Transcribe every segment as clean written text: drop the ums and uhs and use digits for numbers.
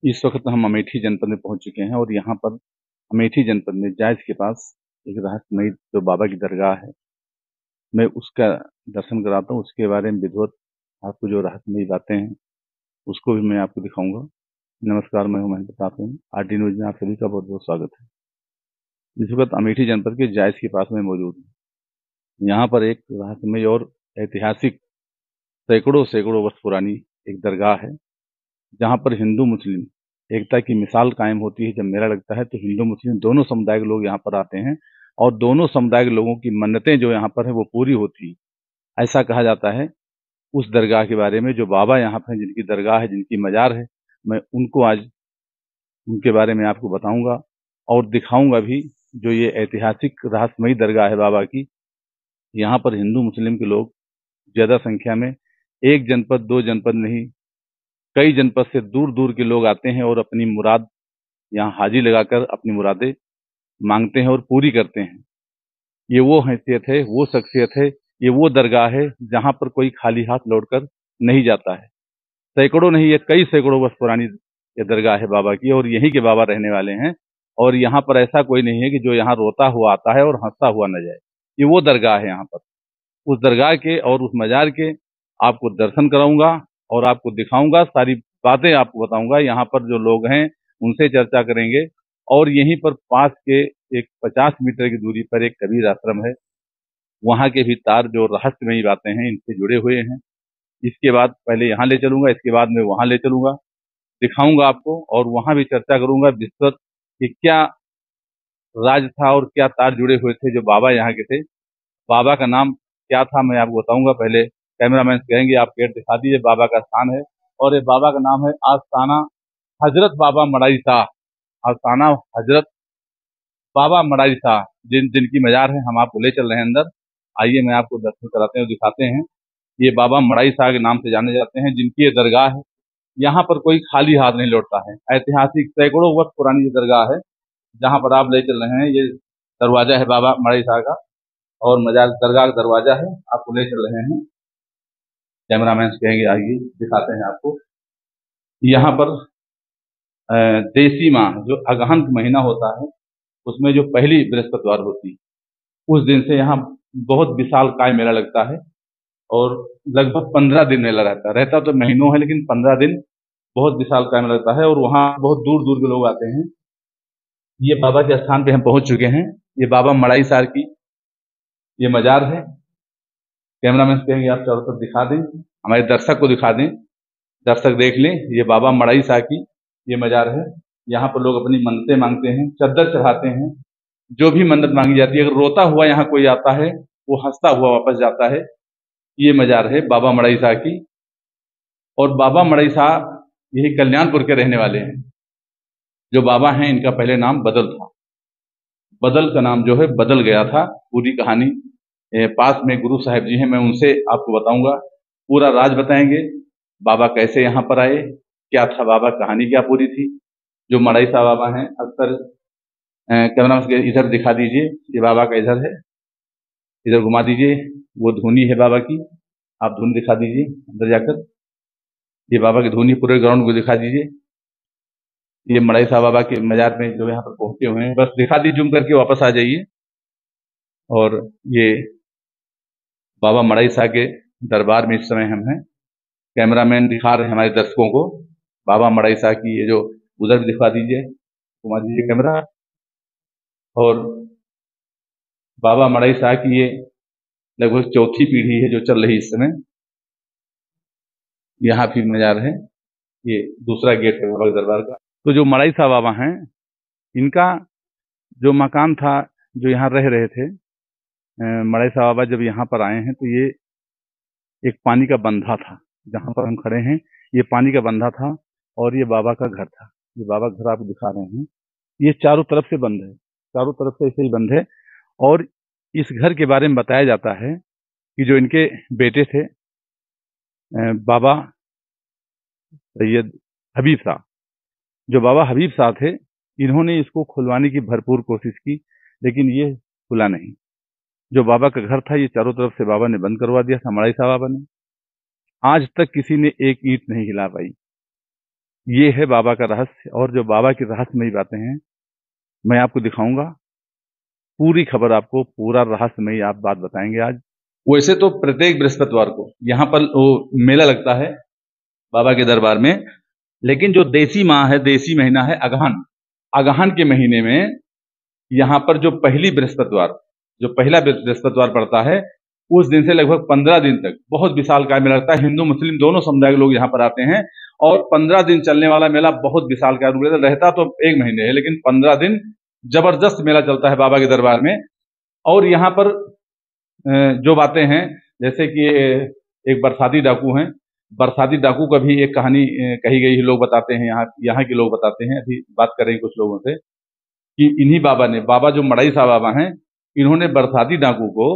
इस वक्त हम अमेठी जनपद में पहुंच चुके हैं और यहाँ पर अमेठी जनपद में जायज के पास एक रहस्यमयी जो बाबा की दरगाह है, मैं उसका दर्शन कराता हूँ। उसके बारे में विधिवत आपको जो रहस्यमयी बातें हैं उसको भी मैं आपको दिखाऊंगा। नमस्कार, मैं हूं महेंद्र प्रताप सिंह। आरटी न्यूज में आप सभी का बहुत बहुत स्वागत है। इस वक्त अमेठी जनपद के जायज के पास में मौजूद हूँ। यहाँ पर एक रहस्यमयी और ऐतिहासिक सैकड़ों सैकड़ों वर्ष पुरानी एक दरगाह है, जहाँ पर हिंदू मुस्लिम एकता की मिसाल कायम होती है। जब मेला लगता है तो हिंदू मुस्लिम दोनों समुदाय के लोग यहाँ पर आते हैं और दोनों समुदाय के लोगों की मन्नतें जो यहाँ पर है वो पूरी होती है, ऐसा कहा जाता है। उस दरगाह के बारे में जो बाबा यहाँ पर हैं, जिनकी दरगाह है, जिनकी मजार है, मैं उनको आज उनके बारे में आपको बताऊंगा और दिखाऊंगा भी। जो ये ऐतिहासिक रहस्यमयी दरगाह है बाबा की, यहाँ पर हिंदू मुस्लिम के लोग ज्यादा संख्या में, एक जनपद दो जनपद नहीं, कई जनपद से दूर दूर के लोग आते हैं और अपनी मुराद यहाँ हाजी लगाकर अपनी मुरादें मांगते हैं और पूरी करते हैं। ये वो हैसियत है, वो शख्सियत है, ये वो दरगाह है जहाँ पर कोई खाली हाथ लौटकर नहीं जाता है। सैकड़ों नहीं, ये कई सैकड़ों वर्ष पुरानी ये दरगाह है बाबा की और यहीं के बाबा रहने वाले हैं। और यहाँ पर ऐसा कोई नहीं है कि जो यहाँ रोता हुआ आता है और हंसता हुआ न जाए। ये वो दरगाह है। यहाँ पर उस दरगाह के और उस मजार के आपको दर्शन कराऊंगा और आपको दिखाऊंगा, सारी बातें आपको बताऊंगा। यहाँ पर जो लोग हैं उनसे चर्चा करेंगे और यहीं पर पास के एक 50 मीटर की दूरी पर एक कबीर आश्रम है, वहाँ के भी तार जो रहस्यमयी बातें हैं इनसे जुड़े हुए हैं। इसके बाद पहले यहाँ ले चलूंगा, इसके बाद मैं वहाँ ले चलूंगा, दिखाऊंगा आपको और वहाँ भी चर्चा करूंगा विस्तृत कि क्या राज था और क्या तार जुड़े हुए थे जो बाबा यहाँ के थे। बाबा का नाम क्या था मैं आपको बताऊंगा। पहले कैमरामैन कहेंगे आप गेट दिखा दीजिए, बाबा का स्थान है और ये बाबा का नाम है आस्थाना हजरत बाबा मड़ाई शाह। आस्थाना हजरत बाबा मड़ाई शाह जिनकी मजार है, हम आपको ले चल रहे हैं अंदर। आइए मैं आपको दर्शन कराते हैं और दिखाते हैं। ये बाबा मड़ाई शाह के नाम से जाने जाते हैं, जिनकी ये दरगाह है। यहाँ पर कोई खाली हाथ नहीं लौटता है। ऐतिहासिक सैकड़ों वर्ष पुरानी ये दरगाह है जहाँ पर आप ले चल रहे हैं। ये दरवाजा है बाबा मड़ाई शाह का और मजार दरगाह का दरवाजा है, आपको ले चल रहे हैं। कैमरामैन कहेंगे आइए दिखाते हैं आपको। यहाँ पर देसी माह जो अगहन महीना होता है उसमें जो पहली बृहस्पतिवार होती है, उस दिन से यहाँ बहुत विशाल काय मेला लगता है और लगभग 15 दिन मेला रहता तो महीनों है, लेकिन 15 दिन बहुत विशाल काय मेला लगता है और वहाँ बहुत दूर दूर के लोग आते हैं। ये बाबा के स्थान पे हम पहुंच चुके हैं। ये बाबा मड़ाई सार की ये मजार है। कैमरामैन कहेंगे आप चारों तरफ दिखा दें, हमारे दर्शक को दिखा दें, दर्शक देख लें। ये बाबा मड़ाई शाह की ये मजार है। यहाँ पर लोग अपनी मन्नतें मांगते हैं, चद्दर चढ़ाते हैं, जो भी मन्नत मांगी जाती है। अगर रोता हुआ यहाँ कोई आता है वो हंसता हुआ वापस जाता है। ये मजार है बाबा मड़ाई शाह की। और बाबा मड़ाई शाह यही कल्याणपुर के रहने वाले हैं। जो बाबा हैं इनका पहले नाम बदल था, बदल का नाम जो है बदल गया था। पूरी कहानी पास में गुरु साहब जी हैं, मैं उनसे आपको बताऊंगा, पूरा राज बताएंगे। बाबा कैसे यहाँ पर आए, क्या था बाबा, कहानी क्या पूरी थी। जो मड़ाई साहब बाबा हैं अक्सर कैमरा में इधर दिखा दीजिए, ये बाबा का इधर है, इधर घुमा दीजिए। वो धुनी है बाबा की, आप धुन दिखा दीजिए अंदर जाकर। ये बाबा की धुनी पूरे ग्राउंड को दिखा दीजिए। ये मड़ाई साहब बाबा के मजार में जो यहाँ पर पहुंचे हुए हैं, बस दिखा दीजिए, जूम करके वापस आ जाइए। और ये बाबा मड़ाई शाह के दरबार में इस समय हम हैं। कैमरामैन दिखा रहे हैं हमारे दर्शकों को बाबा मड़ाई शाह की ये जो, उधर भी दिखा दीजिए, घुमा दीजिए कैमरा। और बाबा मड़ाई शाह की ये लगभग चौथी पीढ़ी है जो चल रही इस समय। यहाँ भी मजार है, ये दूसरा गेट है बाबा के दरबार का। तो जो मड़ाई शाह बाबा हैं, इनका जो मकान था, जो यहाँ रह रहे थे, मड़ाई शाह बाबा जब यहाँ पर आए हैं तो ये एक पानी का बंधा था। जहाँ पर हम खड़े हैं ये पानी का बंधा था और ये बाबा का घर था। ये बाबा घर आपको दिखा रहे हैं, ये चारों तरफ से बंद है, चारों तरफ से ऐसे ही बंद है। और इस घर के बारे में बताया जाता है कि जो इनके बेटे थे बाबा सैयद हबीब शाह, जो बाबा हबीब शाह थे, इन्होंने इसको खुलवाने की भरपूर कोशिश की, लेकिन ये खुला नहीं। जो बाबा का घर था ये चारों तरफ से बाबा ने बंद करवा दिया था, मड़ाई शाह बाबा ने। आज तक किसी ने एक ईंट नहीं हिला पाई। ये है बाबा का रहस्य। और जो बाबा की रहस्यमयी बातें हैं मैं आपको दिखाऊंगा, पूरी खबर आपको, पूरा रहस्यमयी आप बात बताएंगे आज। वैसे तो प्रत्येक बृहस्पतिवार को यहाँ पर वो मेला लगता है बाबा के दरबार में, लेकिन जो देसी माह है, देसी महीना है अगहन, अगहन के महीने में यहाँ पर जो पहली बृहस्पतिवार, जो पहला बृहस्पतिवार पड़ता है, उस दिन से लगभग 15 दिन तक बहुत विशालकाय मेला लगता है। हिंदू मुस्लिम दोनों समुदाय के लोग यहाँ पर आते हैं और 15 दिन चलने वाला मेला बहुत विशालकाय रूप लेता, रहता तो 1 महीने है, लेकिन 15 दिन जबरदस्त मेला चलता है बाबा के दरबार में। और यहाँ पर जो बातें हैं, जैसे कि एक बरसाती डाकू हैं, बरसाती डाकू का भी एक कहानी कही गई है, लोग बताते हैं, यहाँ के लोग बताते हैं। अभी बात करेंगे कुछ लोगों से कि इन्हीं बाबा ने, बाबा जो मड़ई साहब बाबा हैं, इन्होंने बरसाती डाकू को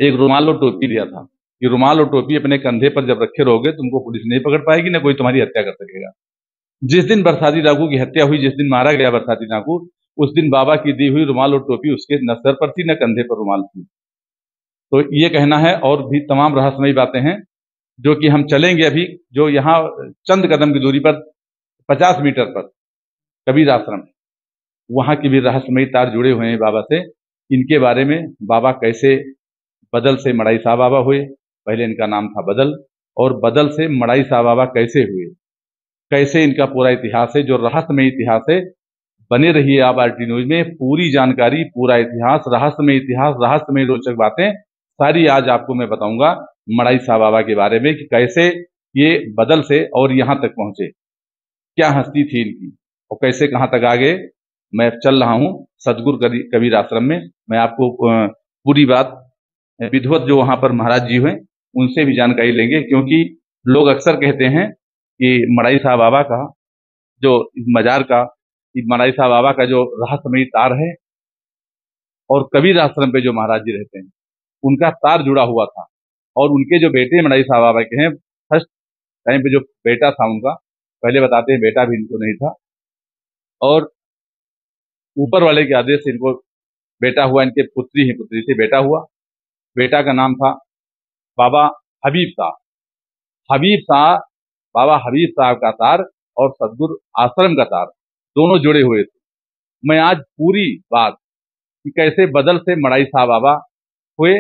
एक रुमाल और टोपी दिया था कि रुमाल और टोपी अपने कंधे पर जब रखे रहोगे तुमको पुलिस नहीं पकड़ पाएगी, ना कोई तुम्हारी हत्या कर सकेगा। जिस दिन बरसाती डाकू की हत्या हुई, जिस दिन मारा गया बरसाती डाकू, उस दिन बाबा की दी हुई रुमाल और टोपी उसके न सर पर थी न कंधे पर रुमाल थी। तो ये कहना है, और भी तमाम रहस्यमयी बातें हैं जो कि हम चलेंगे अभी। जो यहाँ चंद कदम की दूरी पर 50 मीटर पर कबीर आश्रम, वहां की भी रहस्यमयी तार जुड़े हुए हैं बाबा से। इनके बारे में, बाबा कैसे बदल से मड़ाई साहब बाबा हुए, पहले इनका नाम था बदल, और बदल से मड़ाई साहब बाबा कैसे हुए, कैसे इनका पूरा इतिहास है, जो रहस्यमय इतिहास है। बने रहिए आप आरटी न्यूज में, पूरी जानकारी, पूरा इतिहास, रहस्यमय रोचक बातें सारी आज आपको मैं बताऊंगा मड़ाई साहब बाबा के बारे में, कि कैसे ये बदल से और यहाँ तक पहुंचे, क्या हस्ती थी इनकी, और कैसे कहाँ तक आ गए। मैं चल रहा हूँ सदगुरु कबीर आश्रम में। मैं आपको पूरी बात विधिवत जो वहां पर महाराज जी हुए उनसे भी जानकारी लेंगे, क्योंकि लोग अक्सर कहते हैं कि मड़ाई साहब बाबा का जो इस मजार का, इस मड़ाई साहब बाबा का जो रहस्यमयी तार है, और कबीर आश्रम पे जो महाराज जी रहते हैं उनका तार जुड़ा हुआ था। और उनके जो बेटे मड़ाई साहब बाबा के हैं, फर्स्ट टाइम पे जो बेटा था उनका, पहले बताते हैं बेटा भी इनको नहीं था, और ऊपर वाले के आदेश से इनको बेटा हुआ, इनके पुत्री ही पुत्री से बेटा हुआ। बेटा का नाम था बाबा हबीब साहब। हबीब साहब, बाबा हबीब साहब का तार और सदगुरु आश्रम का तार दोनों जुड़े हुए थे। मैं आज पूरी बात कि कैसे बदल से मड़ाई साहब बाबा हुए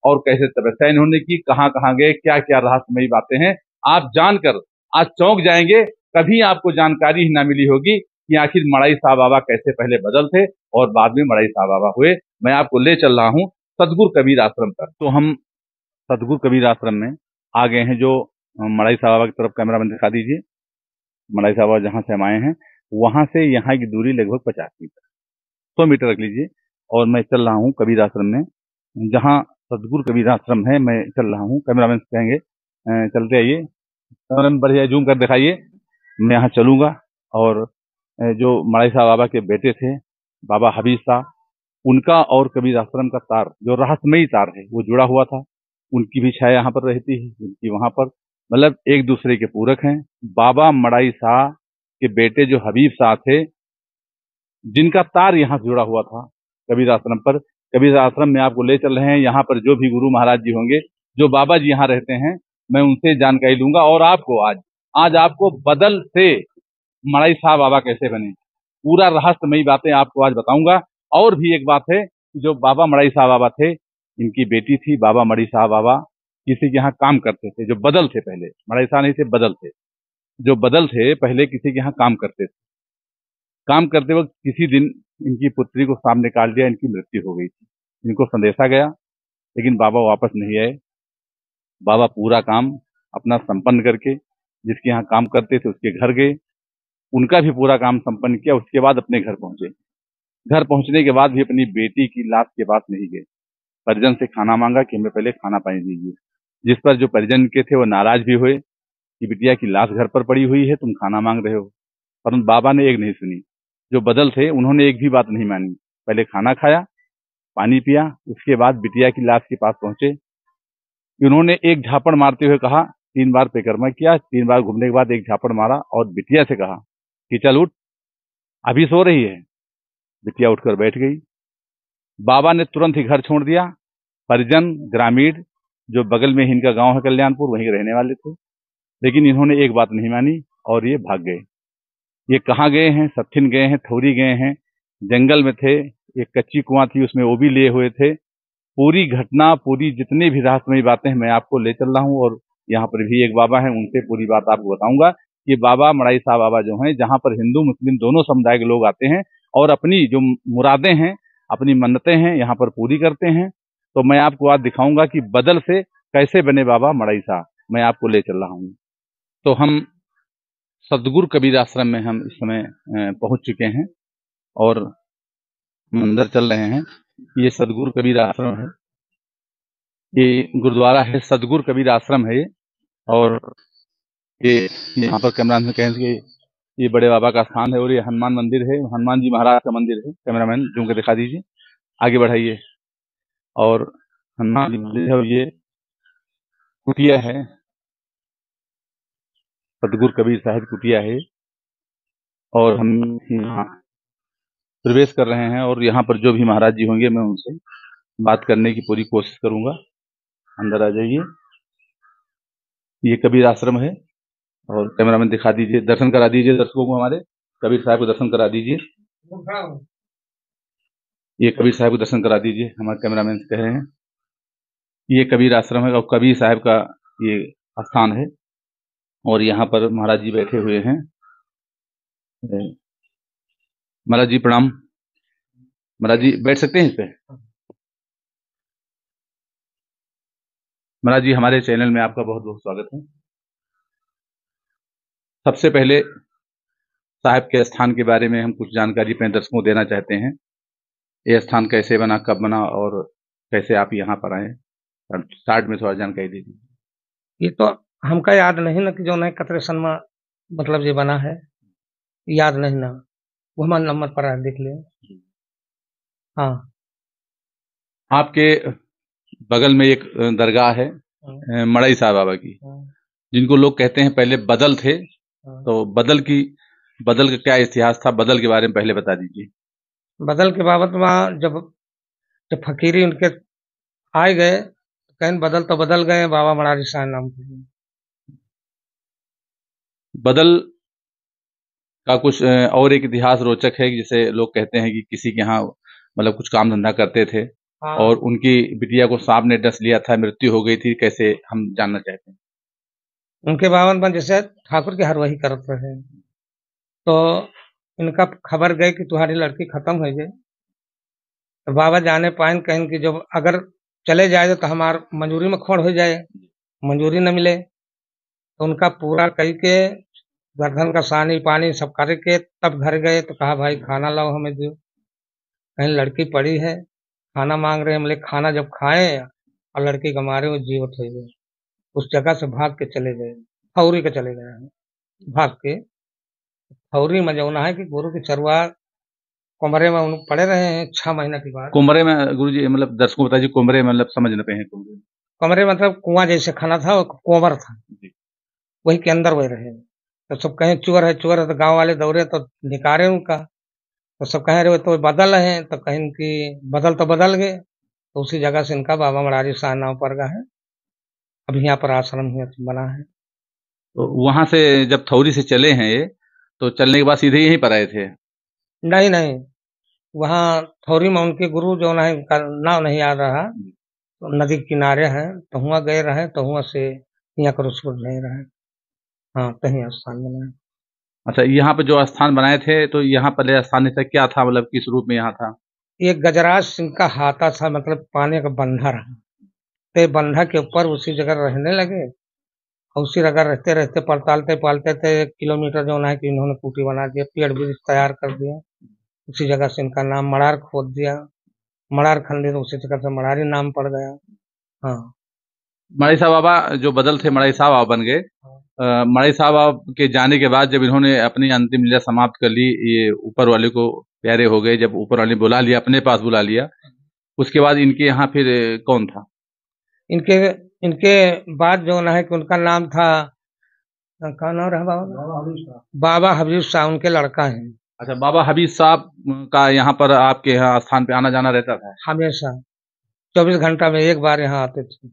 और कैसे तपस्या इन्होंने की, कहाँ कहाँ गए, क्या क्या रहस्यमयी बातें हैं, आप जानकर आज चौंक जाएंगे। कभी आपको जानकारी ही ना मिली होगी कि आखिर मड़ाई साहब बाबा कैसे पहले बदल थे और बाद में मड़ाई साहब बाबा हुए। मैं आपको ले चल रहा हूँ सदगुरु कबीर आश्रम पर। तो हम सदगुरु कबीर आश्रम में आ गए हैं। जो मड़ाई साहब बाबा की तरफ कैमरा मैन दिखा दीजिए। मड़ाई साहब बाबा जहाँ से हम आए हैं वहां से यहाँ की दूरी लगभग 50 मीटर, 100 मीटर रख लीजिए। और मैं चल रहा हूँ कबीर आश्रम में, जहाँ सदगुरु कबीर आश्रम है। मैं चल रहा हूँ, कैमरामैन से कहेंगे चलते आइए, कैमरामैन बढ़िया जूम कर दिखाइए। मैं यहाँ चलूंगा और जो मड़ाई साहब बाबा के बेटे थे बाबा हबीब साहब, उनका और कबीर आश्रम का तार, जो रहस्यमयी तार है, वो जुड़ा हुआ था। उनकी भी छाया यहाँ पर रहती है, उनकी वहां पर, मतलब एक दूसरे के पूरक हैं। बाबा मड़ाई साहब के बेटे जो हबीब साहब थे, जिनका तार यहाँ से जुड़ा हुआ था कबीर आश्रम पर। कबीर आश्रम में आपको ले चल रहे हैं। यहाँ पर जो भी गुरु महाराज जी होंगे, जो बाबा जी यहाँ रहते हैं, मैं उनसे जानकारी लूंगा। और आपको आज आपको बदल से मड़ाई साहब बाबा कैसे बने, पूरा रहस्यमयी बातें आपको आज बताऊंगा। और भी एक बात है कि जो बाबा मड़ाई साहब बाबा थे, इनकी बेटी थी बाबा मड़ई साहब बाबा, किसी के यहाँ काम करते थे, जो बदल थे, पहले मड़ई साहब नहीं थे, बदल थे। जो बदल थे पहले किसी के यहाँ काम करते थे। काम करते वक्त किसी दिन इनकी पुत्री को सामने निकाल दिया, इनकी मृत्यु हो गई थी। इनको संदेशा गया, लेकिन बाबा वापस नहीं आए। बाबा पूरा काम अपना संपन्न करके जिसके यहाँ काम करते थे उसके घर गए, उनका भी पूरा काम संपन्न किया। उसके बाद अपने घर पहुंचे। घर पहुंचने के बाद भी अपनी बेटी की लाश के पास नहीं गए। परिजन से खाना मांगा कि हमें पहले खाना पानी दीजिए, जिस पर जो परिजन के थे वो नाराज भी हुए कि बिटिया की लाश घर पर पड़ी हुई है, तुम खाना मांग रहे हो। परंतु बाबा ने एक नहीं सुनी। जो बदल थे उन्होंने एक भी बात नहीं मानी, पहले खाना खाया, पानी पिया, उसके बाद बिटिया की लाश के पास पहुंचे। उन्होंने एक झापड़ मारते हुए कहा, 3 बार परिक्रमा किया, 3 बार घूमने के बाद एक झापड़ मारा और बिटिया से कहा कि चल उठ, अभी सो रही है। बिटिया उठकर बैठ गई। बाबा ने तुरंत ही घर छोड़ दिया। परिजन ग्रामीण जो बगल में ही इनका गांव है कल्याणपुर, वहीं रहने वाले थे, लेकिन इन्होंने एक बात नहीं मानी। और ये भाग गए। ये कहाँ गए हैं? सत्थिन गए हैं, थौरी गए हैं, जंगल में थे, एक कच्ची कुआं थी उसमें वो भी लिए हुए थे। पूरी घटना, पूरी जितनी भी रहस्यमयी बातें हैं मैं आपको ले चल रहा हूँ, और यहाँ पर भी एक बाबा हैं, उनसे पूरी बात आपको बताऊंगा कि बाबा मड़ाई साहब बाबा जो हैं, जहाँ पर हिंदू मुस्लिम दोनों समुदाय के लोग आते हैं और अपनी जो मुरादें हैं, अपनी मन्नतें हैं, यहाँ पर पूरी करते हैं। तो मैं आपको आज दिखाऊंगा कि बदल से कैसे बने बाबा मड़ाई साहब, मैं आपको ले चल रहा हूँ। तो हम सदगुरु कबीर आश्रम में हम इस समय पहुंच चुके हैं और हम अंदर चल रहे हैं। ये सदगुरु कबीर आश्रम है, ये गुरुद्वारा है, सदगुरु कबीर आश्रम है ये। और ये यहाँ पर कैमरामैन में कहें कि ये बड़े बाबा का स्थान है, और ये हनुमान मंदिर है, हनुमान जी महाराज का मंदिर है। कैमरामैन जूम के दिखा दीजिए, आगे बढ़ाइए। और हनुमान जी मंदिर है, और ये कुटिया है, सदगुरु कबीर साहिब कुटिया है। और हम यहाँ प्रवेश कर रहे हैं, और यहाँ पर जो भी महाराज जी होंगे मैं उनसे बात करने की पूरी कोशिश करूंगा। अंदर आ जाइए, ये कबीर आश्रम है। और कैमरामैन दिखा दीजिए, दर्शन करा दीजिए दर्शकों को, हमारे कबीर साहब को दर्शन करा दीजिए। ये कबीर साहब को दर्शन करा दीजिए, हमारे कैमरामैन से कह रहे हैं। ये कबीर आश्रम है और कबीर साहब का ये स्थान है, और यहाँ पर महाराज जी बैठे हुए हैं। महाराज जी प्रणाम। महाराज जी बैठ सकते हैं इस पे? महाराज जी, हमारे चैनल में आपका बहुत बहुत स्वागत है। सबसे पहले साहब के स्थान के बारे में हम कुछ जानकारी अपने दर्शकों को देना चाहते हैं। ये स्थान कैसे बना, कब बना, और कैसे आप यहाँ पर आए, स्टार्ट में थोड़ा जानकारी दे दीजिए। ये तो हमका याद नहीं ना कि जो है कतरे सन में मतलब ये बना है, याद नहीं ना, वो हमारे नंबर पर है, देख ले। हाँ, आपके बगल में एक दरगाह है मड़ई साहब बाबा की, जिनको लोग कहते हैं पहले बदल थे। तो बदल का क्या इतिहास था, बदल के बारे में पहले बता दीजिए। बदल के बाबत वहाँ जब जब फकीरी उनके आए गए, कहीं बदल तो बदल गए, बाबा मड़ारी शाह नाम के। बदल का कुछ और एक इतिहास रोचक है, जैसे लोग कहते हैं कि किसी के यहाँ मतलब कुछ काम धंधा करते थे, हाँ, और उनकी बिटिया को सांप ने डस लिया था, मृत्यु हो गई थी, कैसे, हम जानना चाहते हैं। उनके बावन बन जैसे ठाकुर के हर वही करत रहे, तो इनका खबर गई कि तुम्हारी लड़की खत्म हो गई। तो बाबा जाने पाए, कहें कि जब अगर चले जाए तो हमार मंजूरी में खोड़ हो जाए, मंजूरी न मिले, तो उनका पूरा कही के गर्दन का सानी पानी सब करके तब घर गए। तो कहा भाई खाना लाओ हमें दो, कहीं लड़की पड़ी है, खाना मांग रहे हैं। हमले खाना जब खाए और लड़की को मारे वो जीवित हो गए। उस जगह से भाग के चले गए, खौरी के चले गए हैं, भाग के। खौरी में जो है कि गुरु की चरवा कमरे में उन पड़े रहे हैं 6 महीने के बाद। कुमरे में गुरु जी, मतलब दर्शकों को बताइए, कुमरे में मतलब समझ न पे हैं कुमरे। कमरे मतलब कुआं जैसे खाना था, वो कुंवर था, वही के अंदर वही रहे। तो सब कहें चुअर है, तो गांव वाले दौड़े तो निकारे उनका। तो सब कहें रहे तो बदल है, तो कहें कि बदल तो बदल गए। तो उसी जगह से इनका बाबा मड़ारी शाह नाम पड़ गया है। अभी यहाँ पर आश्रम ही बना है। तो वहां से जब थौरी से चले हैं ये, तो चलने के बाद सीधे यहीं पर आए थे? नहीं नहीं, वहाँ थौरी में उनके गुरु जो है, उनका नाम नहीं याद रहा, तो नदी के किनारे है, तो वहाँ गए रहे, तो वहाँ से यहाँ कर उसको नहीं रहे। हाँ, कहीं स्थान बना है। अच्छा, यहाँ पे जो स्थान बनाए थे, तो यहाँ पर स्थान ऐसा क्या था, मतलब किस रूप में यहाँ था? ये गजराज सिंह का हाथा था, मतलब पानी का बंधा रहा, ते बंधा के ऊपर उसी जगह रहने लगे। और उसी जगह रहते रहते पलटालते पालते थे, 1 किलोमीटर जो है कि इन्होंने कुटी बना दिया, पेड़ भी तैयार कर दिया। उसी जगह से इनका नाम मड़ार खोद दिया, मड़ार खंडी, तो उसी जगह से मड़ारी नाम पड़ गया। हाँ, मड़ई साहब बाबा जो बदल थे, मड़ई साहब बाबा बन गए। मड़ई साहब बाबा के जाने के बाद जब इन्होंने अपनी अंतिम लीला समाप्त कर ली, ये ऊपर वाले को प्यारे हो गए, जब ऊपर वाले ने बुला लिया, अपने पास बुला लिया, उसके बाद इनके यहाँ फिर कौन था? इनके इनके बाद जो है कि उनका नाम था, क्या नाम रहा बाबा? बाबा हबीब शाह, उनके लड़का है। अच्छा, बाबा हबीब साहब का यहाँ पर आपके यहाँ स्थान पे आना जाना रहता था? हमेशा 24 घंटा में एक बार यहाँ आते थे,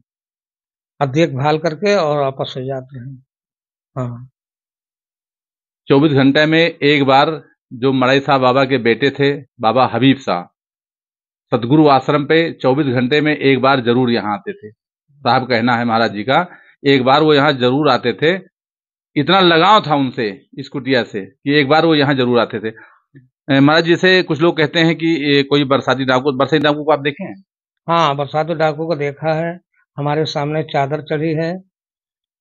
और देखभाल करके और वापस हो जाते हैं। हाँ, 24 घंटे में एक बार जो मड़ई साहब बाबा के बेटे थे, बाबा हबीब साहब, सदगुरु आश्रम पे 24 घंटे में एक बार जरूर यहाँ आते थे। साहब कहना है महाराज जी का, एक बार वो यहाँ जरूर आते थे। इतना लगाव था उनसे इस कुटिया से कि एक बार वो यहाँ जरूर आते थे। महाराज जी से कुछ लोग कहते हैं कि ये कोई बरसाती डाकू को आप देखे हैं? हाँ, बरसाती डाकू को देखा है। हमारे सामने चादर चढ़ी है,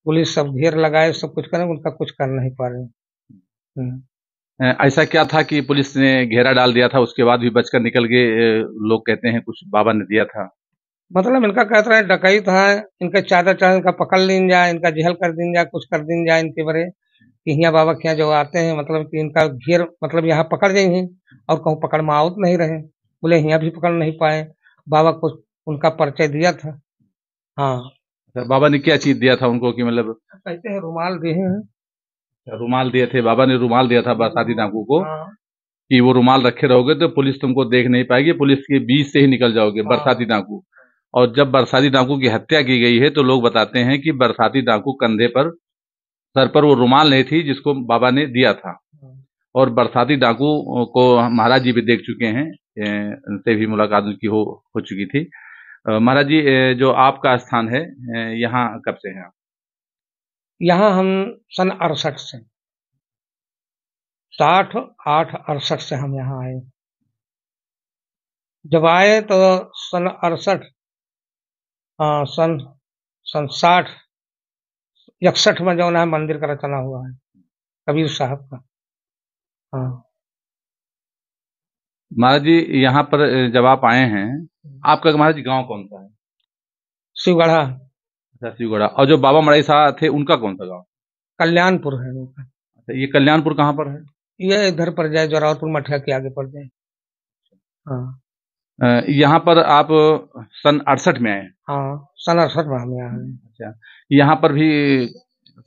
पुलिस सब घेर लगाए, सब कुछ करें, उनका कुछ कर नहीं पा रहे। ऐसा क्या था कि पुलिस ने घेरा डाल दिया था, उसके बाद भी बचकर निकल गए? लोग कहते हैं कुछ बाबा ने दिया था। मतलब इनका कहते रहे डकैत है, इनके चादर चढ़, इनका पकड़ लीन जाए, इनका जेहल कर दीन जाए, कुछ कर दीन जाए इनके बरे कि हियाँ बाबा के यहाँ जो आते हैं, मतलब कि इनका घेर, मतलब यहाँ पकड़ जाइए और कहूँ पकड़ में आवत नहीं रहे, बोले हियाँ भी पकड़ नहीं पाए। बाबा को उनका परिचय दिया था। हाँ, अच्छा, बाबा ने क्या चीज दिया था उनको कि मतलब? कहते हैं रुमाल दिए हैं। रुमाल दिए थे, बाबा ने रुमाल दिया था बरसाती डाकू को हाँ, कि वो रुमाल रखे रहोगे तो पुलिस तुमको देख नहीं पाएगी, पुलिस के बीच से ही निकल जाओगे, बरसाती हाँ, डाकू। और जब बरसाती डाकू की हत्या की गई है तो लोग बताते हैं कि बरसाती डाकू कंधे पर, सर पर वो रुमाल नहीं थी जिसको बाबा ने दिया था। हाँ। और बरसाती डाकू को महाराज जी भी देख चुके हैं, उनसे भी मुलाकात उनकी हो चुकी थी। महाराज जी, जो आपका स्थान है, यहाँ कब से है आप? यहाँ हम सन 68 से, 68 से हम यहाँ आए। जब आए तो सन 68, हाँ, सन सन 60 61 में जो है मंदिर का रचना हुआ है, कबीर साहब का। हाँ। महाराज जी, यहाँ पर जब आप आए हैं, आपका महाराज जी गांव कौन सा है? शिवगढ़ा, अच्छा, शिवगढ़ा। और जो बाबा मड़ई साहब थे उनका कौन सा गांव? कल्याणपुर है उनका। अच्छा, ये कल्याणपुर कहाँ पर है? ये इधर पड़ जाए, जोरावरपुर मठिया के आगे पड़ जाए। हाँ। यहाँ पर आप सन 68 में आए हैं? हाँ, सन 68 में हम यहाँ हैं। अच्छा, यहाँ पर भी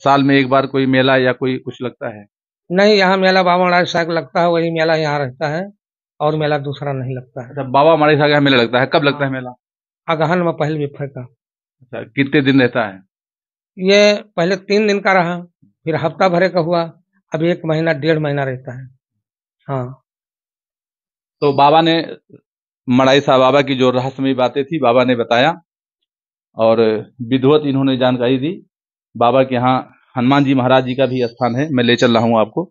साल में एक बार कोई मेला या कोई कुछ लगता है? नहीं, यहाँ मेला बाबा महाराज साहब का लगता है, वही मेला यहाँ रहता है, और मेला दूसरा नहीं लगता है। अच्छा, बाबा मड़ई साहब के यहाँ मेला लगता है, कब लगता है हाँ, मेला? अगहन में पहल विफे का। अच्छा, कितने दिन रहता है? ये पहले 3 दिन का रहा, फिर हफ्ता भरे का हुआ, अब 1 महीना 1.5 महीना रहता है। हाँ। तो बाबा ने, मड़ई साहब बाबा की जो रहस्यमयी बातें थी बाबा ने बताया, और विधिवत इन्होंने जानकारी दी। बाबा के यहाँ हनुमान जी महाराज जी का भी स्थान है, मैं ले चल रहा हूँ आपको।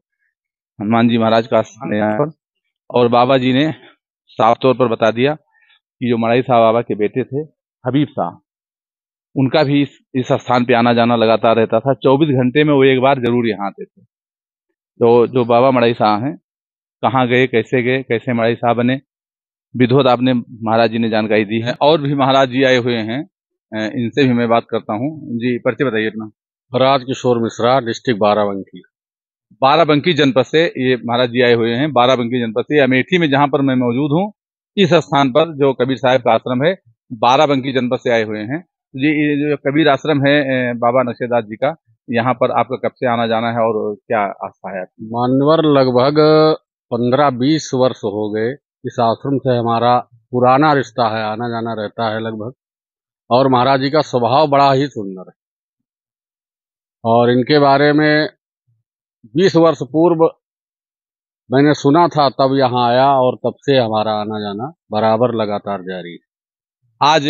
हनुमान जी महाराज का स्थान है यहाँ पर। और बाबा जी ने साफ तौर पर बता दिया कि जो मड़ई साहब बाबा के बेटे थे, हबीब साहब, उनका भी इस स्थान पे आना जाना लगातार रहता था। 24 घंटे में वो एक बार जरूर यहाँ आते थे। तो जो बाबा मड़ई साहब हैं, कहाँ गए, कैसे मड़ई साहब बने, विधिवत आपने महाराज जी ने जानकारी दी है। और भी महाराज जी आए हुए हैं, इनसे भी मैं बात करता हूँ। जी, परिचय बताइए अपना। राजकिशोर मिश्रा, डिस्ट्रिक्ट बाराबंकी। बाराबंकी जनपद से ये महाराज जी आए हुए हैं। बाराबंकी जनपद से, अमेठी में जहां पर मैं मौजूद हूँ, इस स्थान पर जो कबीर साहब का आश्रम है, बाराबंकी जनपद से आए हुए हैं जी। ये जो कबीर आश्रम है बाबा नक्शेदार जी का, यहाँ पर आपका कब से आना जाना है और क्या आस्था है आपकी? मान्यवर लगभग 15-20 वर्ष हो गए। इस आश्रम से हमारा पुराना रिश्ता है, आना जाना रहता है लगभग। और महाराज जी का स्वभाव बड़ा ही सुंदर है, और इनके बारे में 20 वर्ष पूर्व मैंने सुना था, तब यहाँ आया, और तब से हमारा आना जाना बराबर लगातार जारी है। आज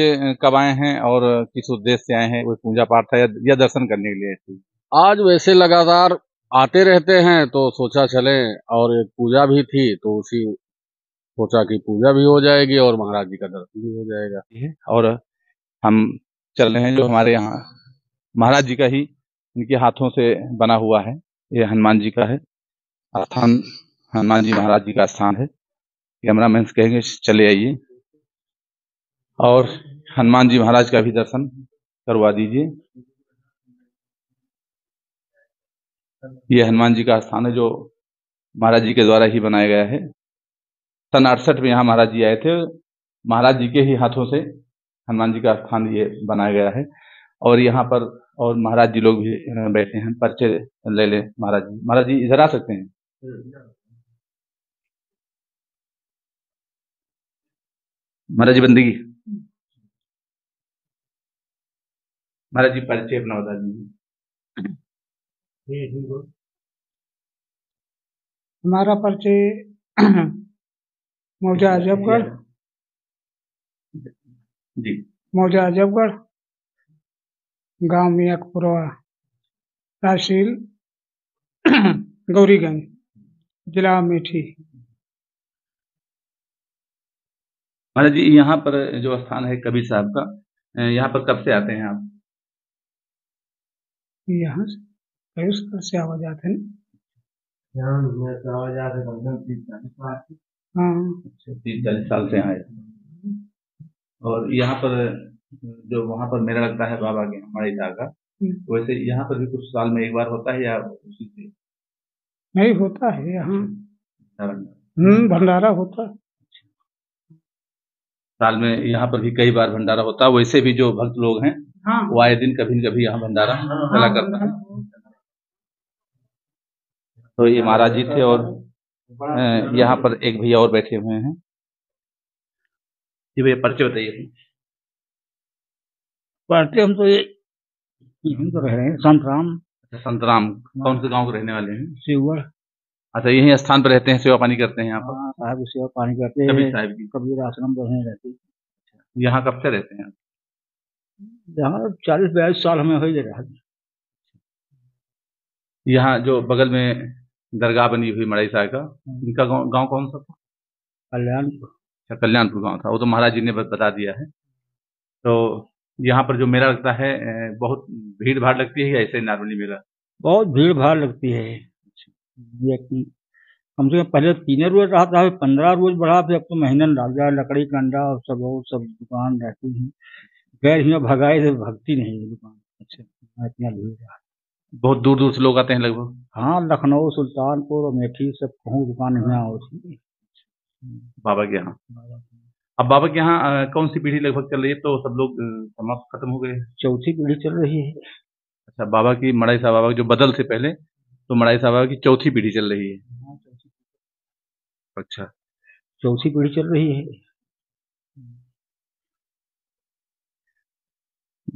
कब आए हैं और किस उद्देश्य से आए हैं? कोई पूजा पाठ था या दर्शन करने के लिए थे? आज वैसे लगातार आते रहते हैं, तो सोचा चले, और एक पूजा भी थी, तो उसी सोचा कि पूजा भी हो जाएगी और महाराज जी का दर्शन भी हो जाएगा। और हम चल रहे हैं जो हमारे यहाँ महाराज जी का ही, इनके हाथों से बना हुआ है, ये हनुमान जी का है स्थान। हनुमान जी महाराज जी का स्थान है। कैमरामैन से कहेंगे चले आइए और हनुमान जी महाराज का भी दर्शन करवा दीजिए। ये हनुमान जी का स्थान है जो महाराज जी के द्वारा ही बनाया गया है। सन 68 में यहाँ महाराज जी आए थे। महाराज जी के ही हाथों से हनुमान जी का स्थान ये बनाया गया है। और यहाँ पर और महाराज जी लोग भी बैठे हैं। परिचय ले ले महाराज जी। महाराज जी इधर आ सकते हैं? महाराज जी बंदगी, महाराज जी परिचय अपना बता दीजिए। हमारा परिचय मौजा अजबगढ़, जी। मौजा अजबगढ़, गांव मियाँपुरवा, तहसील गौरीगंज, जिला अमेठी। महाराज जी, यहाँ पर जो स्थान है कबीर साहब का, यहाँ पर कब से आते हैं आप? यहाँ से कई साल से आवाज आते हैं। हाँ, 30-40 साल से आए। और यहाँ पर जो वहाँ पर मेला लगता है बाबा के मड़ई साहब का, वैसे यहाँ पर भी कुछ साल में एक बार होता है या उसी से? नहीं, होता है यहाँ भंडारा होता है। साल में यहाँ पर भी कई बार भंडारा होता है। वैसे भी जो भक्त लोग हैं, हाँ, वो आए दिन कभी न कभी यहाँ भंडारा चला करता है। तो ये महाराज जी थे, और यहाँ पर एक भैया और बैठे हुए हैं। जी भैया, परिचय बताइए। परिचय हम तो यहीं तो रह रहे हैं, संतराम। संतराम, कौन से गांव के रहने वाले हैं? शिवगढ़। अच्छा, यही स्थान पर रहते हैं, सेवा पानी करते हैं यहाँ पर? हाँ, साहब की सेवा पानी करते हैं। कबीर साहब की? कबीर आश्रम पर हैं रहते। यहाँ कब से रहते हैं? यहाँ 40-42 साल हमें हो ही रहा। यहाँ जो बगल में दरगाह बनी हुई मड़ई साहब का, इनका गांव कौन सा था? कल्याणपुर। अच्छा, कल्याणपुर गांव था। वो तो महाराज जी ने बता दिया है। तो यहाँ पर जो मेला लगता है, बहुत भीड़ भाड़ लगती है या ऐसे नॉर्मली मेला? बहुत भीड़ भाड़ लगती है। ये कम से कम पहले 3 रोज रहा था, 15 रोज बढ़ा, फिर अब तो महीने लग जाए। लकड़ी का अंडा और सब दुकान रहती है। गैर यहाँ भगाए से भगती नहीं है दुकान। अच्छा, इतना भीड़ है। बहुत दूर दूर से लोग आते हैं लगभग? हाँ, लखनऊ, सुल्तानपुर, अमेठी, सब कहूँ दुकान यहाँ होती है बाबा के यहाँ। अब बाबा के यहाँ कौन सी पीढ़ी लगभग चल रही है? तो सब लोग समाप्त खत्म हो गए? चौथी पीढ़ी चल रही है। अच्छा, बाबा की मड़ई साहब बाबा जो बदल से पहले, तो मड़ई साहब बाबा की चौथी पीढ़ी चल रही है। अच्छा, चौथी पीढ़ी चल रही है।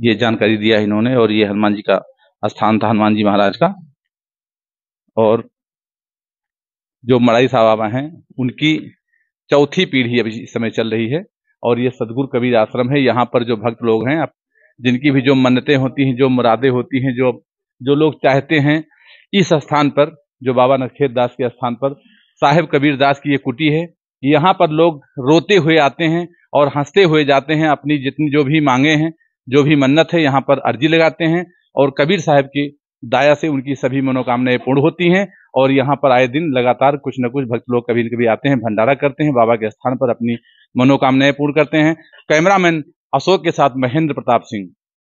ये जानकारी दिया है इन्होंने। और ये हनुमान जी का स्थान था, हनुमान जी महाराज का। और जो मड़ई साहब बाबा हैं, उनकी चौथी पीढ़ी अभी इस समय चल रही है। और ये सदगुरु कबीर आश्रम है। यहाँ पर जो भक्त लोग हैं, जिनकी भी जो मन्नतें होती हैं, जो मुरादें होती हैं, जो लोग चाहते हैं, इस स्थान पर, जो बाबा नरखेड़ दास के स्थान पर साहेब कबीर दास की ये कुटी है, यहाँ पर लोग रोते हुए आते हैं और हंसते हुए जाते हैं। अपनी जितनी जो भी मांगे हैं, जो भी मन्नत है, यहाँ पर अर्जी लगाते हैं। और कबीर साहब की दया से उनकी सभी मनोकामनाएं पूर्ण होती हैं। और यहाँ पर आए दिन लगातार कुछ न कुछ भक्त लोग कभी न कभी आते हैं, भंडारा करते हैं, बाबा के स्थान पर अपनी मनोकामनाएं पूर्ण करते हैं। कैमरामैन अशोक के साथ महेंद्र प्रताप सिंह।